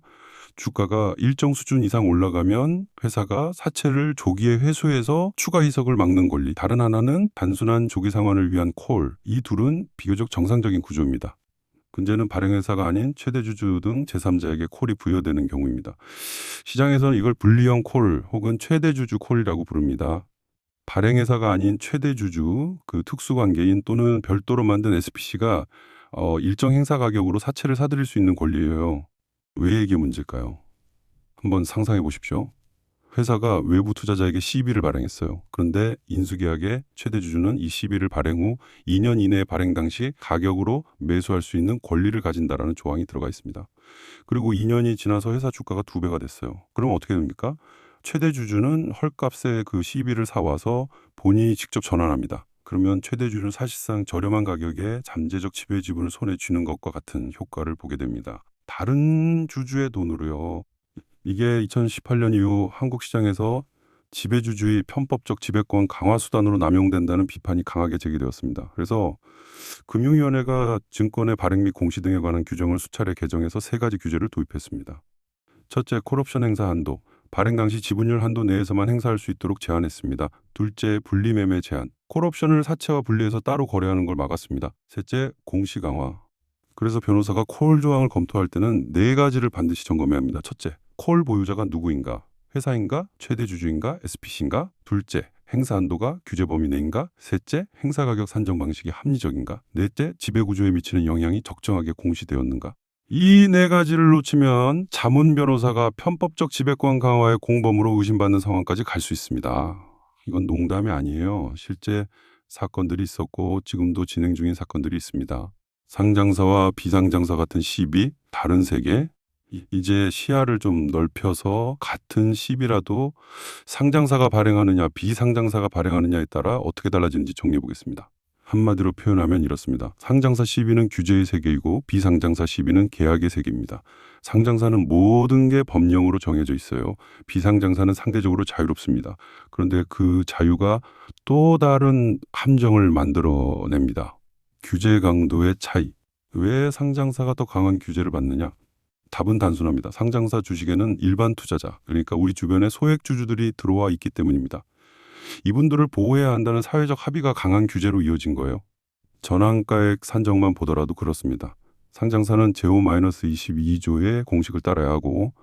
주가가 일정 수준 이상 올라가면 회사가 사채를 조기에 회수해서 추가 희석을 막는 권리. 다른 하나는 단순한 조기 상환을 위한 콜. 이 둘은 비교적 정상적인 구조입니다. 문제는 발행회사가 아닌 최대주주 등 제3자에게 콜이 부여되는 경우입니다. 시장에서는 이걸 분리형 콜 혹은 최대주주 콜이라고 부릅니다. 발행회사가 아닌 최대주주, 그 특수관계인 또는 별도로 만든 SPC가 일정 행사 가격으로 사채를 사들일 수 있는 권리예요. 왜 이게 문제일까요? 한번 상상해 보십시오. 회사가 외부 투자자에게 CB를 발행했어요. 그런데 인수계약에 최대주주는 이 CB를 발행 후 2년 이내에 발행 당시 가격으로 매수할 수 있는 권리를 가진다라는 조항이 들어가 있습니다. 그리고 2년이 지나서 회사 주가가 2배가 됐어요. 그럼 어떻게 됩니까? 최대주주는 헐값에 그 CB를 사와서 본인이 직접 전환합니다. 그러면 최대주주는 사실상 저렴한 가격에 잠재적 지배 지분을 손에 쥐는 것과 같은 효과를 보게 됩니다. 다른 주주의 돈으로요. 이게 2018년 이후 한국 시장에서 지배주주의 편법적 지배권 강화 수단으로 남용된다는 비판이 강하게 제기되었습니다. 그래서 금융위원회가 증권의 발행 및 공시 등에 관한 규정을 수차례 개정해서 세 가지 규제를 도입했습니다. 첫째, 콜옵션 행사 한도. 발행 당시 지분율 한도 내에서만 행사할 수 있도록 제한했습니다. 둘째, 분리매매 제한. 콜옵션을 사채와 분리해서 따로 거래하는 걸 막았습니다. 셋째, 공시 강화. 그래서 변호사가 콜 조항을 검토할 때는 네 가지를 반드시 점검해야 합니다. 첫째, 콜 보유자가 누구인가? 회사인가? 최대 주주인가? SPC인가? 둘째, 행사 한도가 규제 범위 내인가? 셋째, 행사 가격 산정 방식이 합리적인가? 넷째, 지배 구조에 미치는 영향이 적정하게 공시되었는가? 이 네 가지를 놓치면 자문 변호사가 편법적 지배권 강화의 공범으로 의심받는 상황까지 갈 수 있습니다. 이건 농담이 아니에요. 실제 사건들이 있었고 지금도 진행 중인 사건들이 있습니다. 상장사와 비상장사 같은 시비, 다른 세계, 이제 시야를 좀 넓혀서 같은 시비라도 상장사가 발행하느냐 비상장사가 발행하느냐에 따라 어떻게 달라지는지 정리해 보겠습니다. 한마디로 표현하면 이렇습니다. 상장사 시비는 규제의 세계이고 비상장사 시비는 계약의 세계입니다. 상장사는 모든 게 법령으로 정해져 있어요. 비상장사는 상대적으로 자유롭습니다. 그런데 그 자유가 또 다른 함정을 만들어냅니다. 규제 강도의 차이. 왜 상장사가 더 강한 규제를 받느냐? 답은 단순합니다. 상장사 주식에는 일반 투자자, 그러니까 우리 주변에 소액주주들이 들어와 있기 때문입니다. 이분들을 보호해야 한다는 사회적 합의가 강한 규제로 이어진 거예요. 전환가액 산정만 보더라도 그렇습니다. 상장사는 제호-22조의 공식을 따라야 하고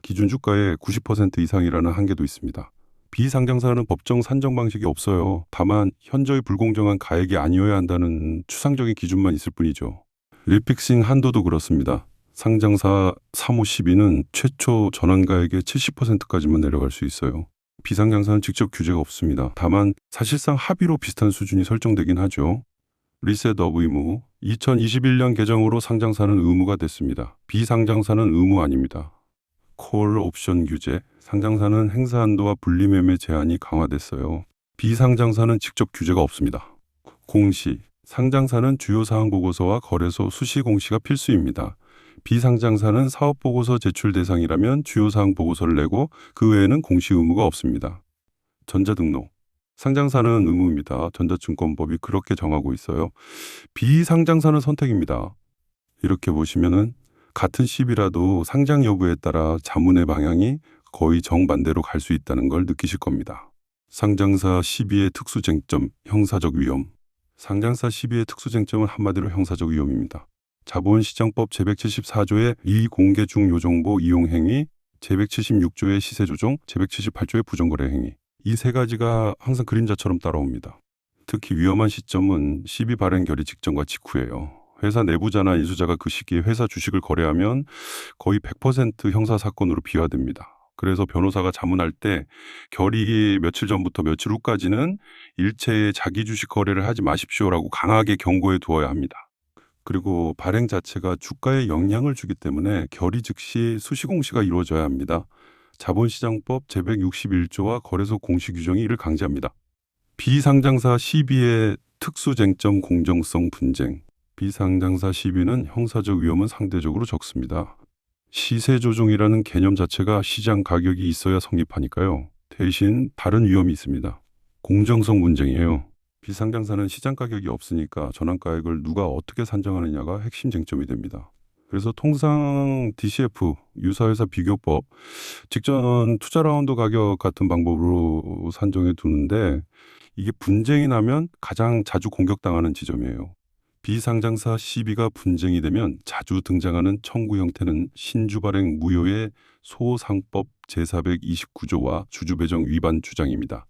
기준 주가의 90% 이상이라는 한계도 있습니다. 비상장사는 법정 산정 방식이 없어요. 다만 현저히 불공정한 가액이 아니어야 한다는 추상적인 기준만 있을 뿐이죠. 리픽싱 한도도 그렇습니다. 상장사 3호 12는 최초 전환가액의 70%까지만 내려갈 수 있어요. 비상장사는 직접 규제가 없습니다. 다만 사실상 합의로 비슷한 수준이 설정되긴 하죠. 리셋 오브 의무. 2021년 개정으로 상장사는 의무가 됐습니다. 비상장사는 의무 아닙니다. 콜 옵션 규제. 상장사는 행사 한도와 분리매매 제한이 강화됐어요. 비상장사는 직접 규제가 없습니다. 공시. 상장사는 주요사항 보고서와 거래소 수시 공시가 필수입니다. 비상장사는 사업보고서 제출 대상이라면 주요사항 보고서를 내고 그 외에는 공시 의무가 없습니다. 전자등록. 상장사는 의무입니다. 전자증권법이 그렇게 정하고 있어요. 비상장사는 선택입니다. 이렇게 보시면은 같은 시비라도 상장 여부에 따라 자문의 방향이 거의 정반대로 갈 수 있다는 걸 느끼실 겁니다. 상장사 시비의 특수쟁점, 형사적 위험. 상장사 시비의 특수쟁점은 한마디로 형사적 위험입니다. 자본시장법 제174조의 이공개 중 요정보 이용 행위, 제176조의 시세 조정, 제178조의 부정거래 행위. 이 세 가지가 항상 그림자처럼 따라옵니다. 특히 위험한 시점은 시비 발행 결의 직전과 직후예요. 회사 내부자나 인수자가 그 시기에 회사 주식을 거래하면 거의 100% 형사사건으로 비화됩니다. 그래서 변호사가 자문할 때 결의 며칠 전부터 며칠 후까지는 일체의 자기 주식 거래를 하지 마십시오라고 강하게 경고해 두어야 합니다. 그리고 발행 자체가 주가에 영향을 주기 때문에 결의 즉시 수시 공시가 이루어져야 합니다. 자본시장법 제161조와 거래소 공시 규정이 이를 강제합니다. 비상장사 시비의 특수쟁점 공정성 분쟁. 비상장사 시비는 형사적 위험은 상대적으로 적습니다. 시세조종이라는 개념 자체가 시장 가격이 있어야 성립하니까요. 대신 다른 위험이 있습니다. 공정성 분쟁이에요. 비상장사는 시장 가격이 없으니까 전환가액을 누가 어떻게 산정하느냐가 핵심 쟁점이 됩니다. 그래서 통상 DCF, 유사회사 비교법, 직전 투자 라운드 가격 같은 방법으로 산정해 두는데 이게 분쟁이 나면 가장 자주 공격당하는 지점이에요. 비상장사 시비가 분쟁이 되면 자주 등장하는 청구 형태는 신주발행 무효의 소상법 제429조와 주주배정 위반 주장입니다.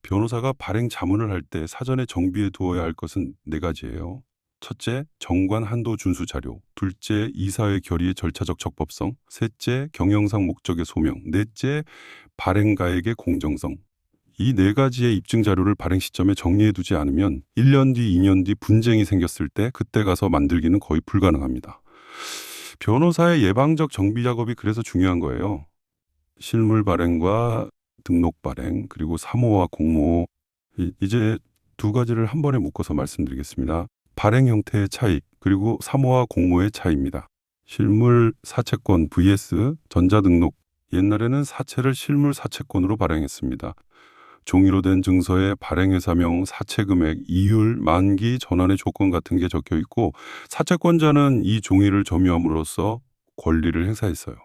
변호사가 발행 자문을 할 때 사전에 정비해 두어야 할 것은 4가지예요. 첫째, 정관 한도 준수 자료. 둘째, 이사회 결의의 절차적 적법성. 셋째, 경영상 목적의 소명. 넷째, 발행가액의 공정성. 이 4가지의 입증 자료를 발행 시점에 정리해 두지 않으면 1년 뒤, 2년 뒤 분쟁이 생겼을 때 그때 가서 만들기는 거의 불가능합니다. 변호사의 예방적 정비 작업이 그래서 중요한 거예요. 실물 발행과 등록 발행, 그리고 사모와 공모. 이제 2가지를 한 번에 묶어서 말씀드리겠습니다. 발행 형태의 차이, 그리고 사모와 공모의 차이입니다. 실물 사채권 vs 전자등록. 옛날에는 사채를 실물 사채권으로 발행했습니다. 종이로 된 증서에 발행회사명, 사채금액, 이율, 만기, 전환의 조건 같은 게 적혀 있고 사채권자는 이 종이를 점유함으로써 권리를 행사했어요.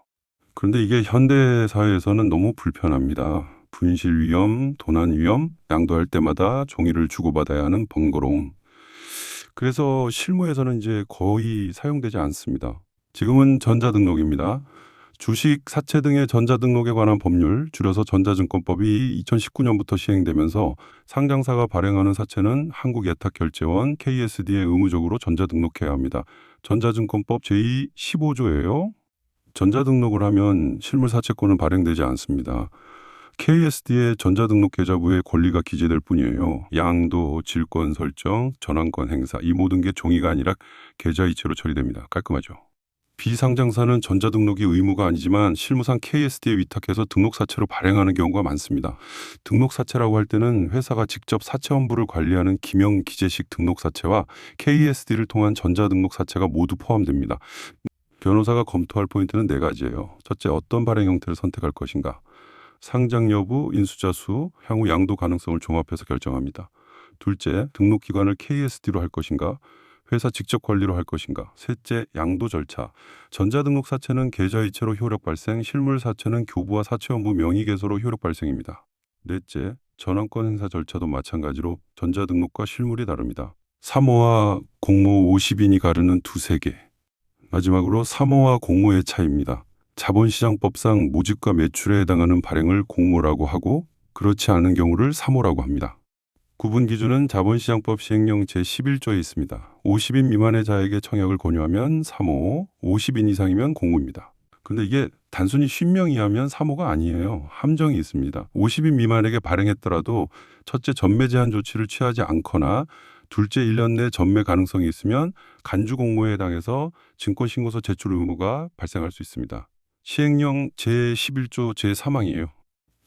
그런데 이게 현대 사회에서는 너무 불편합니다. 분실 위험, 도난 위험, 양도할 때마다 종이를 주고받아야 하는 번거로움. 그래서 실무에서는 이제 거의 사용되지 않습니다. 지금은 전자등록입니다. 주식, 사채 등의 전자등록에 관한 법률, 줄여서 전자증권법이 2019년부터 시행되면서 상장사가 발행하는 사채는 한국예탁결제원 KSD에 의무적으로 전자등록해야 합니다. 전자증권법 제15조예요. 전자등록을 하면 실물사채권은 발행되지 않습니다. KSD의 전자등록 계좌부에 권리가 기재될 뿐이에요. 양도, 질권 설정, 전환권 행사, 이 모든 게 종이가 아니라 계좌이체로 처리됩니다. 깔끔하죠. 비상장사는 전자등록이 의무가 아니지만 실무상 KSD에 위탁해서 등록사채로 발행하는 경우가 많습니다. 등록사채라고 할 때는 회사가 직접 사채원부를 관리하는 기명 기재식 등록사채와 KSD를 통한 전자등록사채가 모두 포함됩니다. 변호사가 검토할 포인트는 네 가지예요. 첫째, 어떤 발행 형태를 선택할 것인가. 상장 여부, 인수자 수, 향후 양도 가능성을 종합해서 결정합니다. 둘째, 등록기관을 KSD로 할 것인가. 회사 직접 관리로 할 것인가. 셋째, 양도 절차. 전자등록사채는 계좌이체로 효력 발생, 실물사채는 교부와 사채원부 명의개소로 효력 발생입니다. 넷째, 전환권 행사 절차도 마찬가지로 전자등록과 실물이 다릅니다. 사모와 공모 50인이 가르는 두세 개. 마지막으로 사모와 공모의 차이입니다. 자본시장법상 모집과 매출에 해당하는 발행을 공모라고 하고 그렇지 않은 경우를 사모라고 합니다. 구분 기준은 자본시장법 시행령 제11조에 있습니다. 50인 미만의 자에게 청약을 권유하면 사모, 50인 이상이면 공모입니다. 그런데 이게 단순히 50명 이하면 사모가 아니에요. 함정이 있습니다. 50인 미만에게 발행했더라도 첫째, 전매 제한 조치를 취하지 않거나 둘째, 1년 내 전매 가능성이 있으면 간주 공모에 해당해서 증권신고서 제출 의무가 발생할 수 있습니다. 시행령 제11조 제3항이에요.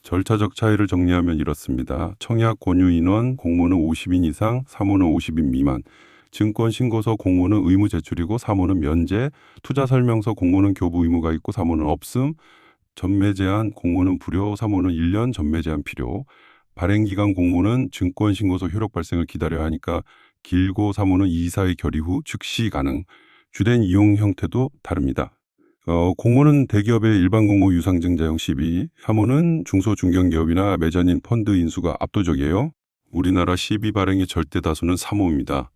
절차적 차이를 정리하면 이렇습니다. 청약 권유 인원, 공모는 50인 이상, 사모는 50인 미만. 증권신고서 공모는 의무 제출이고 사모는 면제, 투자설명서 공모는 교부 의무가 있고 사모는 없음, 전매 제한 공모는 불효, 사모는 1년 전매 제한 필요. 발행기간 공모는 증권신고서 효력 발생을 기다려야 하니까 길고 사모는 이사의 결의 후 즉시 가능. 주된 이용 형태도 다릅니다. 공모는 대기업의 일반 공모 유상증자형 시비, 사모는 중소 중견기업이나 매자닌 펀드 인수가 압도적이에요. 우리나라 시비 발행의 절대 다수는 사모입니다.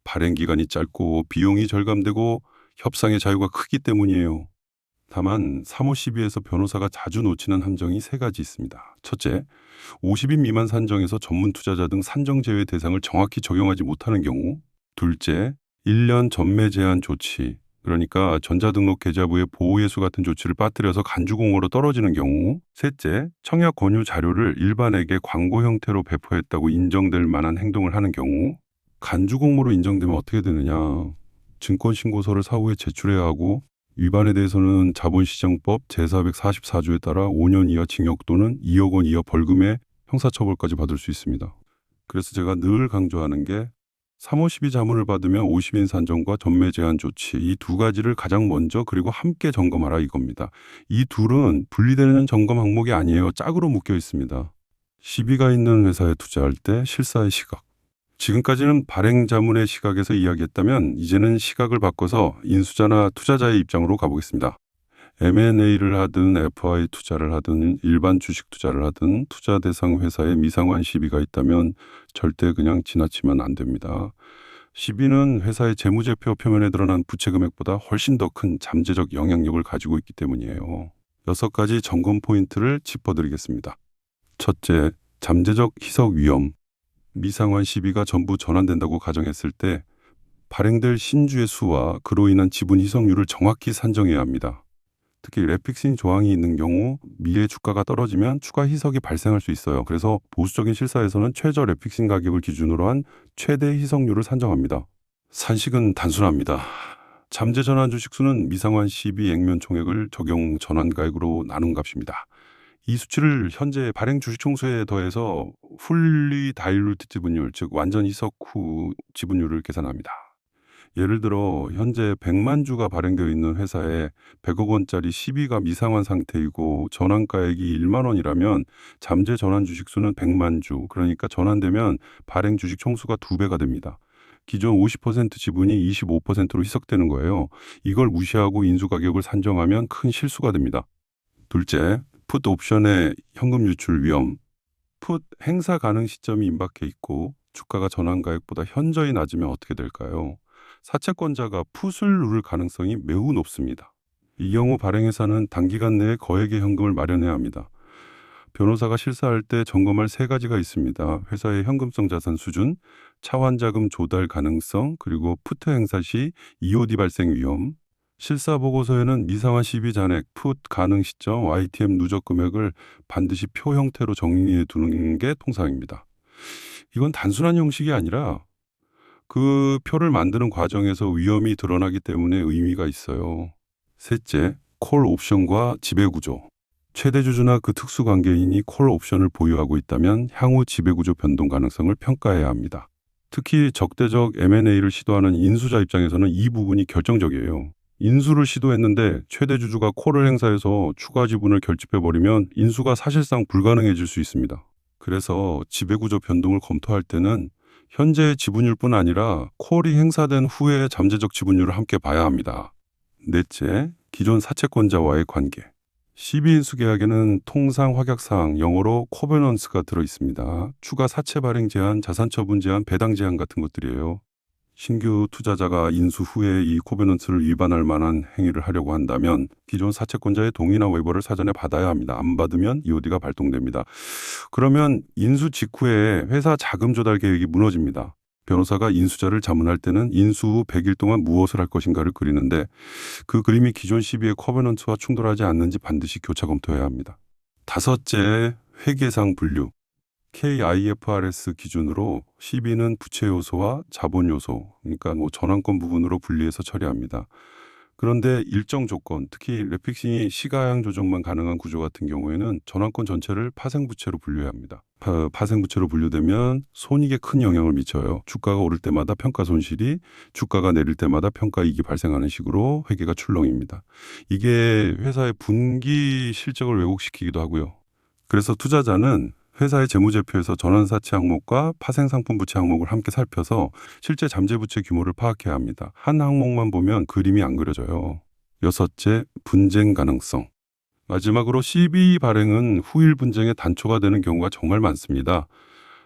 발행 기간이 짧고 비용이 절감되고 협상의 자유가 크기 때문이에요. 다만 사모 시비에서 변호사가 자주 놓치는 함정이 세 가지 있습니다. 첫째, 50인 미만 산정에서 전문 투자자 등 산정 제외 대상을 정확히 적용하지 못하는 경우. 둘째, 1년 전매 제한 조치. 그러니까 전자등록 계좌부의 보호예수 같은 조치를 빠뜨려서 간주공모로 떨어지는 경우. 셋째, 청약 권유 자료를 일반에게 광고 형태로 배포했다고 인정될 만한 행동을 하는 경우. 간주공모로 인정되면 어떻게 되느냐. 증권신고서를 사후에 제출해야 하고 위반에 대해서는 자본시장법 제444조에 따라 5년 이하 징역 또는 2억 원 이하 벌금의 형사처벌까지 받을 수 있습니다. 그래서 제가 늘 강조하는 게 사모 시비 자문을 받으면 50인 산정과 전매 제한 조치 이 두 가지를 가장 먼저 그리고 함께 점검하라 이겁니다. 이 둘은 분리되는 점검 항목이 아니에요. 짝으로 묶여 있습니다. 시비가 있는 회사에 투자할 때 실사의 시각. 지금까지는 발행 자문의 시각에서 이야기했다면 이제는 시각을 바꿔서 인수자나 투자자의 입장으로 가보겠습니다. M&A를 하든 FI 투자를 하든 일반 주식 투자를 하든 투자 대상 회사에 미상환 시비가 있다면 절대 그냥 지나치면 안 됩니다. 시비는 회사의 재무제표 표면에 드러난 부채 금액보다 훨씬 더 큰 잠재적 영향력을 가지고 있기 때문이에요. 6가지 점검 포인트를 짚어드리겠습니다. 첫째, 잠재적 희석 위험. 미상환 시비가 전부 전환된다고 가정했을 때 발행될 신주의 수와 그로 인한 지분 희석률을 정확히 산정해야 합니다. 특히 레픽싱 조항이 있는 경우 미래 주가가 떨어지면 추가 희석이 발생할 수 있어요. 그래서 보수적인 실사에서는 최저 레픽싱 가격을 기준으로 한 최대 희석률을 산정합니다. 산식은 단순합니다. 잠재 전환 주식수는 미상환 시비 액면 총액을 적용 전환가액으로 나눈 값입니다. 이 수치를 현재 발행 주식 총수에 더해서 풀리 다일루트 지분율, 즉 완전 희석 후 지분율을 계산합니다. 예를 들어 현재 100만 주가 발행되어 있는 회사에 100억 원짜리 시비가 미상환 상태이고 전환가액이 1만 원이라면 잠재 전환 주식수는 100만 주, 그러니까 전환되면 발행 주식 총수가 2배가 됩니다. 기존 50% 지분이 25%로 희석되는 거예요. 이걸 무시하고 인수가격을 산정하면 큰 실수가 됩니다. 둘째, 풋 옵션의 현금 유출 위험. 풋 행사 가능 시점이 임박해 있고 주가가 전환가액보다 현저히 낮으면 어떻게 될까요? 사채권자가 풋을 누를 가능성이 매우 높습니다. 이 경우 발행회사는 단기간 내에 거액의 현금을 마련해야 합니다. 변호사가 실사할 때 점검할 3가지가 있습니다. 회사의 현금성 자산 수준, 차환자금 조달 가능성, 그리고 푸트 행사 시 EOD 발생 위험. 실사 보고서에는 미상환 시비 잔액, 풋 가능 시점, YTM 누적 금액을 반드시 표 형태로 정리해 두는 게 통상입니다. 이건 단순한 형식이 아니라 그 표를 만드는 과정에서 위험이 드러나기 때문에 의미가 있어요. 셋째, 콜 옵션과 지배구조. 최대주주나 그 특수관계인이 콜 옵션을 보유하고 있다면 향후 지배구조 변동 가능성을 평가해야 합니다. 특히 적대적 M&A를 시도하는 인수자 입장에서는 이 부분이 결정적이에요. 인수를 시도했는데 최대주주가 콜을 행사해서 추가 지분을 결집해버리면 인수가 사실상 불가능해질 수 있습니다. 그래서 지배구조 변동을 검토할 때는 현재의 지분율뿐 아니라 콜이 행사된 후의 잠재적 지분율을 함께 봐야 합니다. 넷째, 기존 사채권자와의 관계. 12인수 계약에는 통상 확약사항, 영어로 코베넌스가 들어있습니다. 추가 사채 발행 제한, 자산 처분 제한, 배당 제한 같은 것들이에요. 신규 투자자가 인수 후에 이 코베넌스를 위반할 만한 행위를 하려고 한다면 기존 사채권자의 동의나 웨이버를 사전에 받아야 합니다. 안 받으면 EOD가 발동됩니다. 그러면 인수 직후에 회사 자금 조달 계획이 무너집니다. 변호사가 인수자를 자문할 때는 인수 후 100일 동안 무엇을 할 것인가를 그리는데 그 그림이 기존 12의 커버넌트와 충돌하지 않는지 반드시 교차 검토해야 합니다. 다섯째, 회계상 분류. KIFRS 기준으로 12는 부채 요소와 자본 요소, 그러니까 전환권 부분으로 분리해서 처리합니다. 그런데 일정 조건, 특히 래픽싱이 시가향 조정만 가능한 구조 같은 경우에는 전환권 전체를 파생부채로 분류해야 합니다. 파생부채로 분류되면 손익에 큰 영향을 미쳐요. 주가가 오를 때마다 평가 손실이, 주가가 내릴 때마다 평가 이익이 발생하는 식으로 회계가 출렁입니다. 이게 회사의 분기 실적을 왜곡시키기도 하고요. 그래서 투자자는 회사의 재무제표에서 전환사채 항목과 파생상품 부채 항목을 함께 살펴서 실제 잠재부채 규모를 파악해야 합니다. 한 항목만 보면 그림이 안 그려져요. 여섯째, 분쟁 가능성. 마지막으로 CB 발행은 후일 분쟁의 단초가 되는 경우가 정말 많습니다.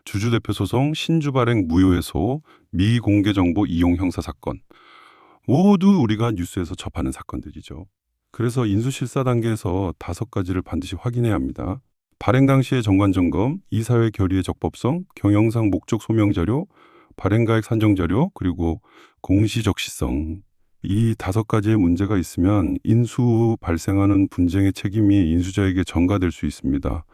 주주대표 소송, 신주 발행 무효해소, 미공개 정보 이용 형사 사건. 모두 우리가 뉴스에서 접하는 사건들이죠. 그래서 인수실사 단계에서 5가지를 반드시 확인해야 합니다. 발행 당시의 정관점검, 이사회 결의의 적법성, 경영상 목적 소명 자료, 발행가액 산정 자료, 그리고 공시적시성. 이 5가지의 문제가 있으면 인수 후 발생하는 분쟁의 책임이 인수자에게 전가될 수 있습니다.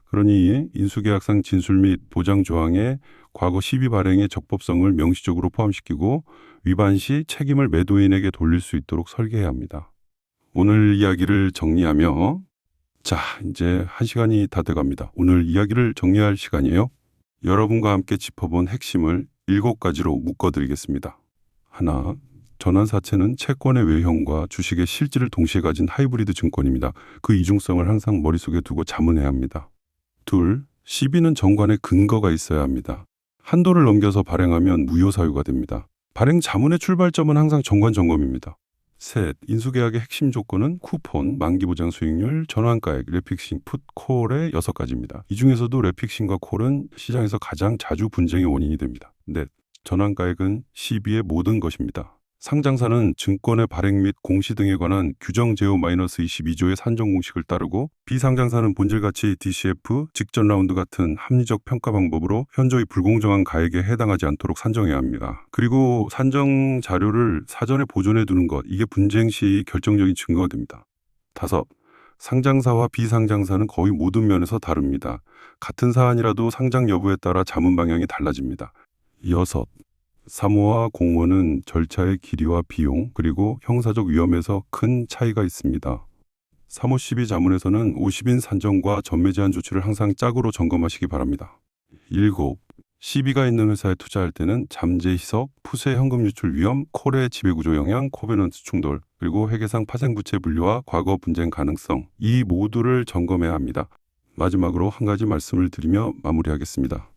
그러니 인수계약상 진술 및 보장 조항에 과거 시비 발행의 적법성을 명시적으로 포함시키고 위반 시 책임을 매도인에게 돌릴 수 있도록 설계해야 합니다. 오늘 이야기를 정리하며 자, 이제 1시간이 다 돼갑니다. 오늘 이야기를 정리할 시간이에요. 여러분과 함께 짚어본 핵심을 7가지로 묶어드리겠습니다. 하나, 전환사채는 채권의 외형과 주식의 실질을 동시에 가진 하이브리드 증권입니다. 그 이중성을 항상 머릿속에 두고 자문해야 합니다. 둘, 시비는 정관에 근거가 있어야 합니다. 한도를 넘겨서 발행하면 무효 사유가 됩니다. 발행 자문의 출발점은 항상 정관 점검입니다. 셋, 인수계약의 핵심 조건은 쿠폰, 만기보장 수익률, 전환가액, 래픽싱, 풋, 콜의 6가지입니다. 이 중에서도 래픽싱과 콜은 시장에서 가장 자주 분쟁의 원인이 됩니다. 넷, 전환가액은 시비의 모든 것입니다. 상장사는 증권의 발행 및 공시 등에 관한 규정 제호-22조의 산정 공식을 따르고 비상장사는 본질가치 DCF, 직전 라운드 같은 합리적 평가 방법으로 현저히 불공정한 가액에 해당하지 않도록 산정해야 합니다. 그리고 산정 자료를 사전에 보존해 두는 것, 이게 분쟁 시 결정적인 증거가 됩니다. 다섯, 상장사와 비상장사는 거의 모든 면에서 다릅니다. 같은 사안이라도 상장 여부에 따라 자문 방향이 달라집니다. 여섯, 사모와 공모는 절차의 길이와 비용, 그리고 형사적 위험에서 큰 차이가 있습니다. 사모 시비 자문에서는 50인 산정과 전매 제한 조치를 항상 짝으로 점검하시기 바랍니다. 7. 시비가 있는 회사에 투자할 때는 잠재 희석, 풋의 현금 유출 위험, 콜의 지배구조 영향, 코베넌트 충돌, 그리고 회계상 파생부채 분류와 과거 분쟁 가능성, 이 모두를 점검해야 합니다. 마지막으로 한 가지 말씀을 드리며 마무리하겠습니다.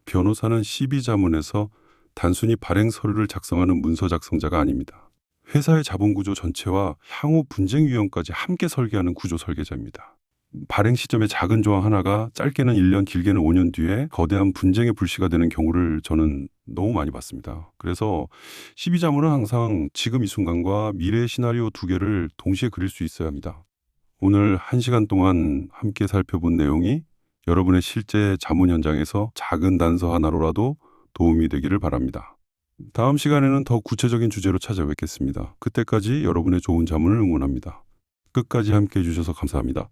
변호사는 시비 자문에서 단순히 발행 서류를 작성하는 문서 작성자가 아닙니다. 회사의 자본구조 전체와 향후 분쟁 유형까지 함께 설계하는 구조 설계자입니다. 발행 시점의 작은 조항 하나가 짧게는 1년, 길게는 5년 뒤에 거대한 분쟁의 불씨가 되는 경우를 저는 너무 많이 봤습니다. 그래서 시비자문은 항상 지금 이 순간과 미래의 시나리오 2개를 동시에 그릴 수 있어야 합니다. 오늘 1시간 동안 함께 살펴본 내용이 여러분의 실제 자문 현장에서 작은 단서 하나로라도 도움이 되기를 바랍니다. 다음 시간에는 더 구체적인 주제로 찾아뵙겠습니다. 그때까지 여러분의 좋은 자문을 응원합니다. 끝까지 함께해 주셔서 감사합니다.